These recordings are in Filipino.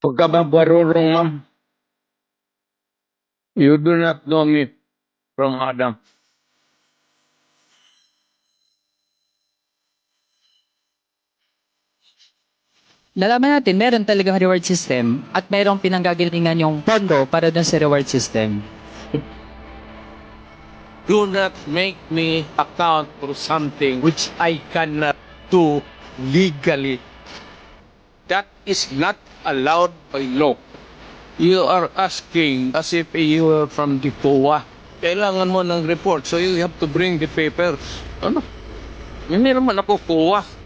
Pagka mabarurong, ma'am, you do not know me from Adam. Nalaman natin, meron talagang reward system at merong pinanggagalingan yung pondo para dun sa reward system. Do not make me account for something which I cannot do legally. That is not allowed by law. You are asking as if you were from the POA. Kailangan mo ng report, so you have to bring the papers. Ano? Hindi naman ako POA.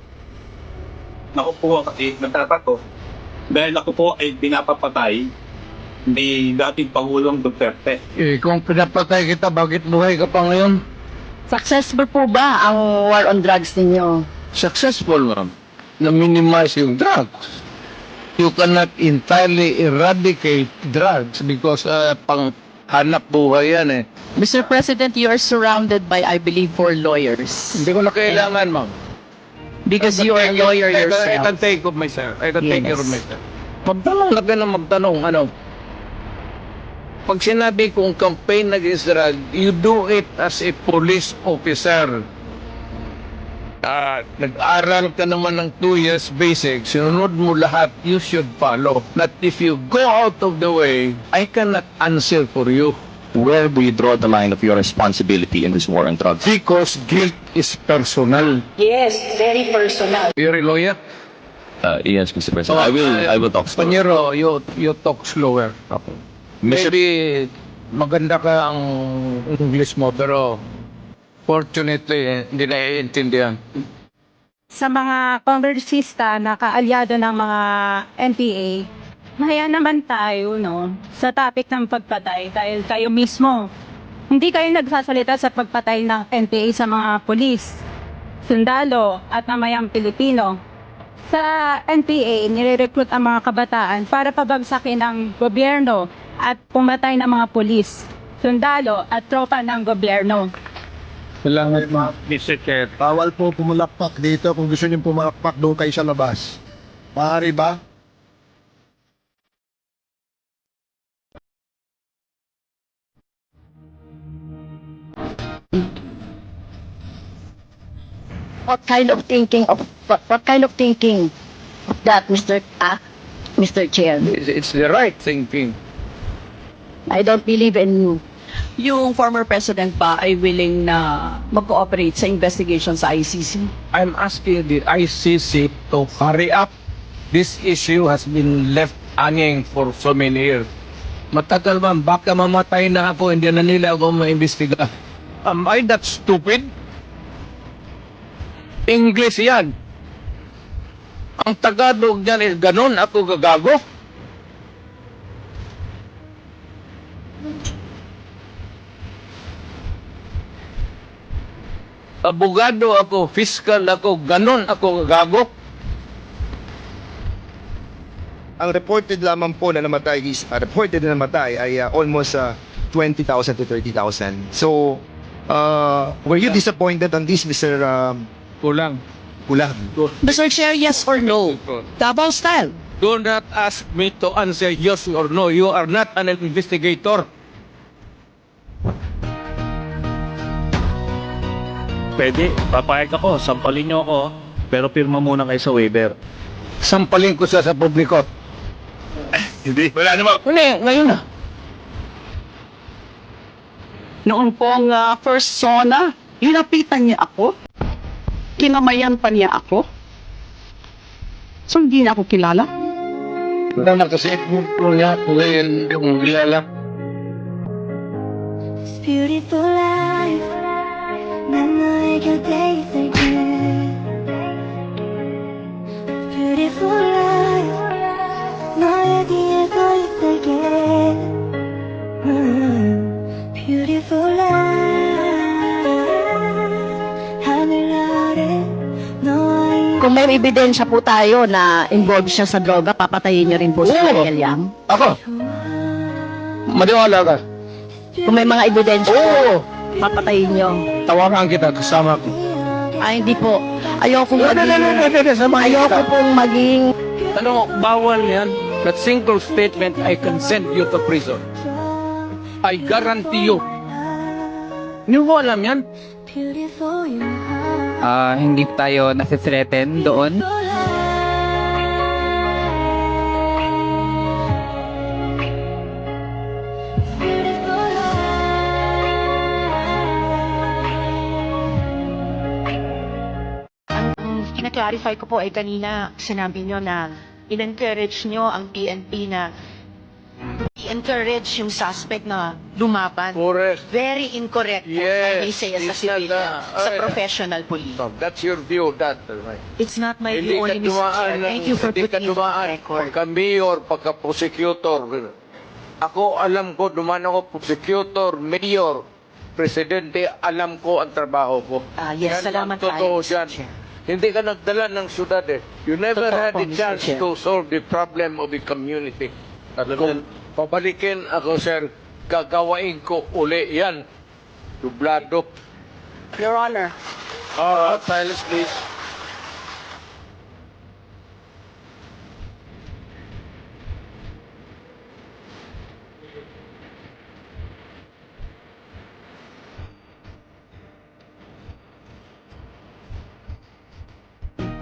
Ako po kasi nagtatakot dahil ako po ay pinapapatay ni dating Pangulong Duterte. Eh, kung pinapatay kita, bakit buhay ka pa ngayon? Successful po ba ang war on drugs ninyo? Successful, ma'am. Na-minimize yung drugs. You cannot entirely eradicate drugs because pang hanap buhay yan eh. Mr. President, you are surrounded by, I believe, 4 lawyers. Hindi ko na kailangan, ma'am. Because you are a lawyer I yourself. can take of myself. I can take care of Yes. myself. Magtanong na ka na magtanong, ano? Pag sinabi kong campaign against drug, you do it as a police officer. Nag-aral ka naman ng 2 years basic, sinunod mo lahat, you should follow. Not if you go out of the way, I cannot answer for you. Where do you draw the line of your responsibility in this war on drugs? Because guilt is personal. Yes, very personal. You're a lawyer? Yes, Mr. President. I will talk slower. Panyero, you talk slower. Okay. Maybe maganda ka ang English mo, pero fortunately, hindi naiintindihan. Sa mga kongresista na kaalyado ng mga NPA, mahaya naman tayo, no, sa topic ng pagpatay dahil kayo mismo, hindi kayo nagsasalita sa pagpatay ng NPA sa mga pulis, sundalo at mamayang Pilipino. Sa NPA, nire-recruit ang mga kabataan para pabagsakin ang gobyerno at pumatay ng mga pulis, sundalo at tropa ng gobyerno. Salamat, Mr. Chair. Bawal po pumulakpak dito. Kung gusto niyo pumalakpak, doon kayo sa labas. Maaari ba? What kind of thinking of that, Mr. Chair? It's the right thinking. I don't believe in. Yung former president ba ay willing na mag-cooperate sa investigation sa ICC? I'm asking the ICC to hurry up. This issue has been left hanging for so many years. Matagal man, baka mamatay na ako, hindi na nila ako maimbestiga. Am I that stupid? English yan. Ang Tagalog niyan is ganon ako gagago. Abogado ako, fiscal ako, ganon ako gagago. Ang reported lamang po na namatay ay almost 20,000 to 30,000. So, were you disappointed on this, Mr. Kulang. Kulang? Mr. Chair, yes or no? Davao style. Do not ask me to answer yes or no. You are not an investigator. Pwede, papayag ako, sampalin niyo ako, pero pirma muna kayo sa waiver. Sampalin ko siya sa publiko. Hindi, wala naman. Hindi, ngayon na. Noon pong first SONA, hinapitan niya ako. Kinamayan pa niya ako. So hindi niya ako kilala. Wala na kasi po niya, ngayon yung kilala. Beautiful life 난 너의 곁에 있을게 Beautiful life 너의 뒤에 서 있을게 Beautiful life 하늘 아래 너와 Kung may ebidensya po tayo na involved siya sa droga, papatayin niyo rin po si Michael Yang. Ako, maniwala ka. Kung may mga ebidensya po, papatayin niyo. Tawagan kita, kasama ko. Ay, hindi po. Ayoko Hindi, pong maging... samahin Ayoko kita. pong maging... Ano, bawal yan. that single statement, I can send you to prison. I guarantee you. Hindi mo alam yan? Beautiful you are. Hindi tayo nasi-threaten doon. Ang kina-clarify ko po ay kanina sinabi nyo na in-encourage nyo ang PNP na i-encourage yung suspect na lumaban. Correct. Very incorrect po, Yes, I may say as a it's not civilian, sa that. professional police. No, that's your view, that. Right. It's not my Hindi view ka only, Mr. Chair. Thank you for hindi ka putting it on dumaan record. pagka-mayor, pagka-prosecutor. Ako, alam ko, dumaan ako prosecutor, mayor, presidente, alam ko ang trabaho ko. Yes, Yan salamat ang totoo tayo, Mr. yan. Chair. Hindi ka nagdala ng syudad eh. You never Totoo had po, the Mr. chance Chair. to solve the problem of the community. At kung pabalikin ako, sir, gagawain ko uli yan. Dublado. Your Honor, Silence, please.